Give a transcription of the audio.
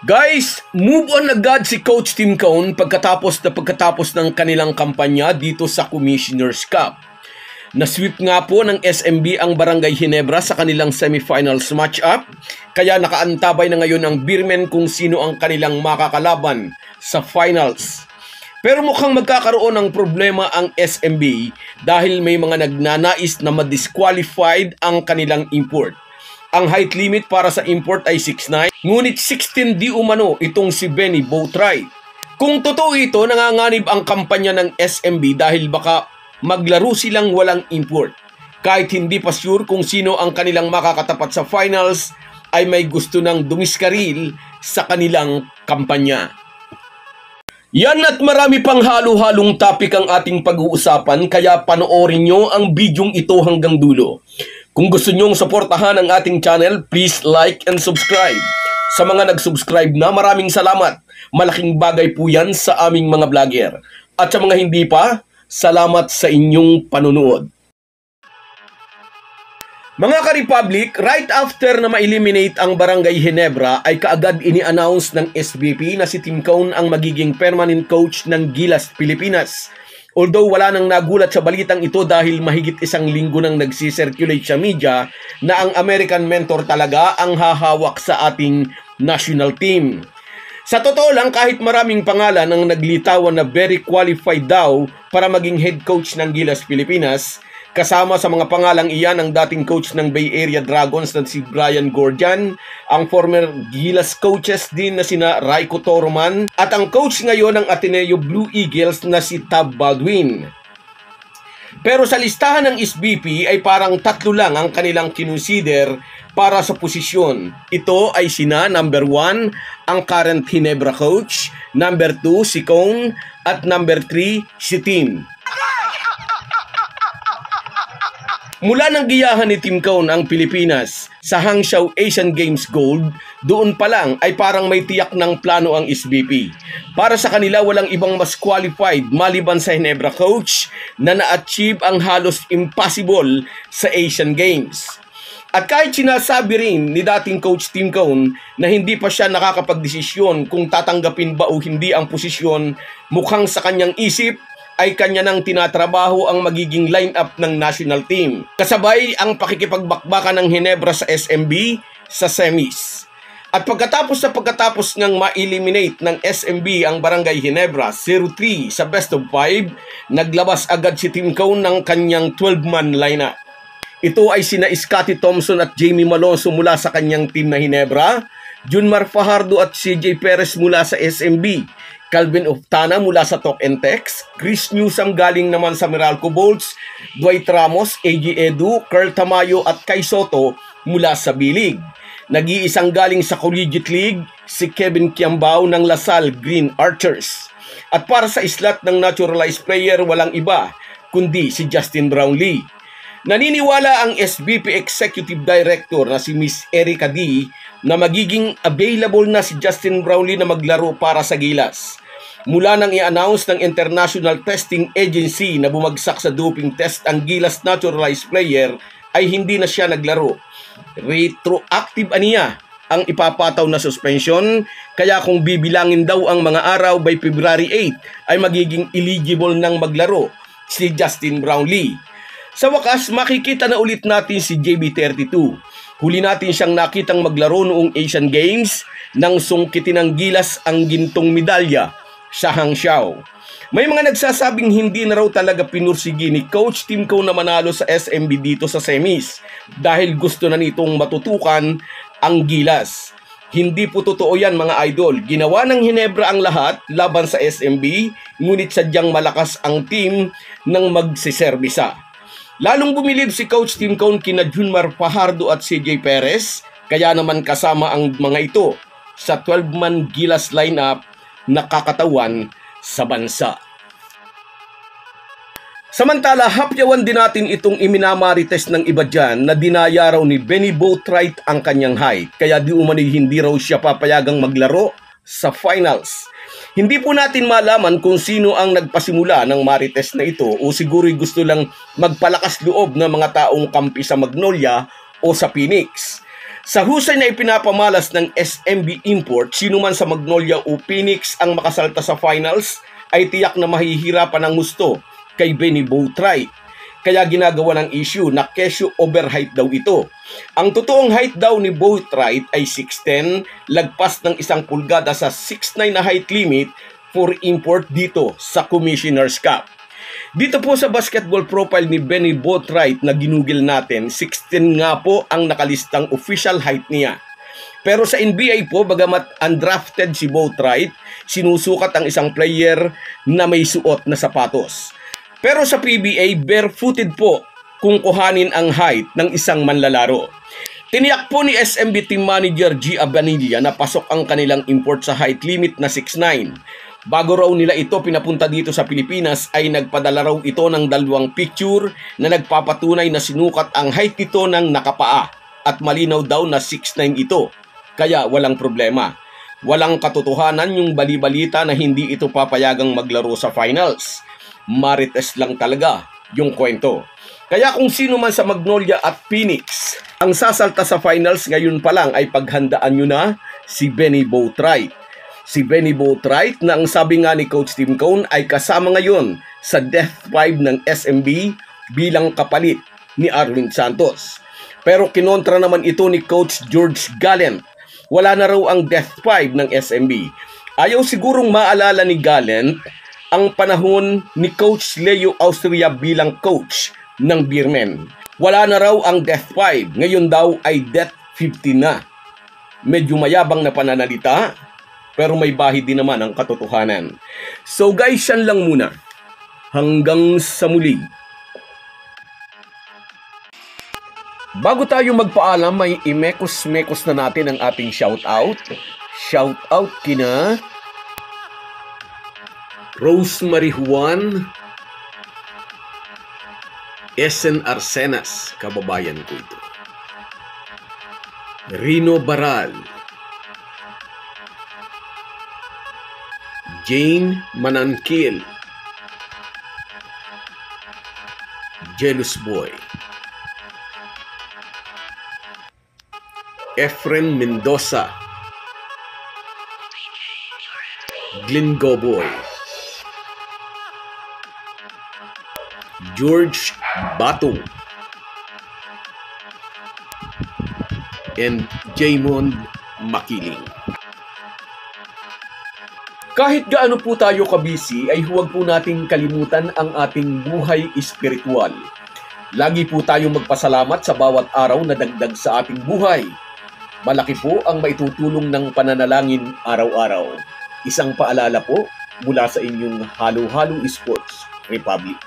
Guys, move on agad si Coach Tim Cone pagkatapos ng kanilang kampanya dito sa Commissioner's Cup. Nasweep nga po ng SMB ang Barangay Ginebra sa kanilang semifinals match-up, kaya nakaantabay na ngayon ang Beermen kung sino ang kanilang makakalaban sa finals. Pero mukhang magkakaroon ng problema ang SMB dahil may mga nagnanais na ma-disqualified ang kanilang import. Ang height limit para sa import ay 6'9", ngunit 16 di umano itong si Benny Boatwright. Kung totoo ito, nanganganib ang kampanya ng SMB dahil baka maglaro silang walang import. Kahit hindi pa sure kung sino ang kanilang makakatapat sa finals, ay may gusto ng dumiskaril sa kanilang kampanya. Yan at marami pang halo-halong topic ang ating pag-uusapan, kaya panoorin nyo ang bidyong ito hanggang dulo. Kung gusto nyong suportahan ang ating channel, please like and subscribe. Sa mga nag-subscribe na, maraming salamat. Malaking bagay po yan sa aming mga vlogger. At sa mga hindi pa, salamat sa inyong panunood. Mga ka-Republic, right after na ma-eliminate ang Barangay Ginebra ay kaagad ini-announce ng SBP na si Tim Cone ang magiging permanent coach ng Gilas, Pilipinas. Although wala nang nagulat sa balitang ito dahil mahigit isang linggo nang nagsisirculate sa media na ang American mentor talaga ang hahawak sa ating national team. Sa totoo lang, kahit maraming pangalan ang naglitawan na very qualified daw para maging head coach ng Gilas, Pilipinas, kasama sa mga pangalang iyan ang dating coach ng Bay Area Dragons na si Brian Gordian, ang former Gilas coaches din na sina Raiko Toroman, at ang coach ngayon ng Ateneo Blue Eagles na si Tab Baldwin. Pero sa listahan ng SBP ay parang tatlo lang ang kanilang kinonsider para sa posisyon. Ito ay sina number 1, ang current Ginebra coach, number 2 si Cone, at number 3 si Tim. Mula nang giyahan ni Tim Cone ang Pilipinas sa Hangzhou Asian Games Gold, doon pa lang ay parang may tiyak ng plano ang SBP. Para sa kanila, walang ibang mas qualified maliban sa Ginebra coach na na-achieve ang halos impossible sa Asian Games. At kahit sinasabi rin ni dating coach Tim Cone na hindi pa siya nakakapagdesisyon kung tatanggapin ba o hindi ang posisyon, mukhang sa kanyang isip ay kanya nang tinatrabaho ang magiging lineup ng national team. Kasabay ang pakikipagbakbakan ng Ginebra sa SMB sa semis. At pagkatapos ng ma-eliminate ng SMB ang Barangay Ginebra 0-3 sa best of 5, naglabas agad si Tim Cone ng kanyang 12-man lineup. Ito ay sina Scotty Thompson at Jamie Malonzo mula sa kanyang team na Ginebra, Junmar Fajardo at CJ Perez mula sa SMB, Calvin Oftana mula sa Talk and Text, Chris Newsome galing naman sa Meralco Bolts, Dwight Ramos, AG Edu, Carl Tamayo at Kai Soto mula sa B-League. Nag-iisang galing sa Collegiate League, si Kevin Kiambao ng Lasal Green Archers. At para sa slot ng naturalized player, walang iba kundi si Justin Brownlee. Naniniwala ang SBP Executive Director na si Miss Erica D na magiging available na si Justin Brownlee na maglaro para sa Gilas. Mula nang i-announce ng International Testing Agency na bumagsak sa doping test ang Gilas naturalized player, ay hindi na siya naglaro. Retroactive aniya ang ipapataw na suspension, kaya kung bibilangin daw ang mga araw by February 8 ay magiging eligible nang maglaro si Justin Brownlee. Sa wakas, makikita na ulit natin si JB32. Huli natin siyang nakitang maglaro noong Asian Games nang sungkitin ng Gilas ang gintong medalya sa Hangzhou. May mga nagsasabing hindi na raw talaga pinursigi ni Coach Tim Cone na manalo sa SMB dito sa semis dahil gusto na nitong matutukan ang Gilas. Hindi po totoo yan, mga idol. Ginawa ng Ginebra ang lahat laban sa SMB, ngunit sadyang malakas ang team nang magsiserbisa. Lalong bumilib si Coach Tim Cone kina Junmar Fajardo at CJ Perez, kaya naman kasama ang mga ito sa 12-man Gilas lineup na kakatawan sa bansa. Samantala, hapyawan din natin itong iminamarites ng iba dyan na dinaya raw ni Benny Boatwright ang kanyang height, kaya di umano'y hindi raw siya papayagang maglaro sa finals. Hindi po natin malaman kung sino ang nagpasimula ng marites na ito o siguro'y gusto lang magpalakas loob ng mga taong kampi sa Magnolia o sa Phoenix. Sa husay na ipinapamalas ng SMB Import, sino man sa Magnolia o Phoenix ang makasalta sa finals ay tiyak na mahihirapan ng gusto kay Benny Boatwright. Kaya ginagawa ng issue na kesyo overhype daw ito. Ang totoong height daw ni Boatwright ay 6'10", lagpas ng 1 pulgada sa 6'9" na height limit for import dito sa Commissioner's Cup. Dito po sa basketball profile ni Benny Boatwright na ginugil natin, 6'10" nga po ang nakalistang official height niya. Pero sa NBA po, bagamat undrafted si Boatwright, sinusukat ang isang player na may suot na sapatos. Pero sa PBA, barefooted po kung kuhanin ang height ng isang manlalaro. Tiniyak po ni SMB Team Manager G. Abanilla na pasok ang kanilang import sa height limit na 6'9". Bago raw nila ito pinapunta dito sa Pilipinas ay nagpadala raw ito ng 2 picture na nagpapatunay na sinukat ang height nito ng nakapaa at malinaw daw na 6'9" ito. Kaya walang problema. Walang katotohanan yung bali-balita na hindi ito papayagang maglaro sa finals. Marites lang talaga yung kwento. Kaya kung sino man sa Magnolia at Phoenix ang sasalta sa finals ngayon pa lang ay paghandaan nyo na si Benny Boatwright. Si Benny Boatwright na ang sabi nga ni Coach Tim Cone ay kasama ngayon sa Death 5 ng SMB bilang kapalit ni Arwin Santos. Pero kinontra naman ito ni Coach George Gallant. Wala na raw ang Death 5 ng SMB. Ayaw sigurong maalala ni Gallant ang panahon ni Coach Leo Austria bilang coach ng Beermen. Wala na raw ang Death 5, ngayon daw ay Death 15 na. Medyo mayabang na pananalita, pero may bahid din naman ang katotohanan. So guys, yan lang muna. Hanggang sa muli. Bago tayo magpaalam, may imekos-mekos na natin ang ating shoutout. Shoutout kina Rosemary Juan, Esen Arsenas, kababayan ko ito. Rino Baral, Jane Manankil, Jealous Boy, Efren Mendoza, Glenn Goboy, George Batong, and Jaymond Makiling. Kahit gaano po tayo kabisi ay huwag po nating kalimutan ang ating buhay espiritual. Lagi po tayong magpasalamat sa bawat araw na dagdag sa ating buhay. Malaki po ang maitutulong ng pananalangin araw-araw. Isang paalala po mula sa inyong Halo Halo Sports Republic.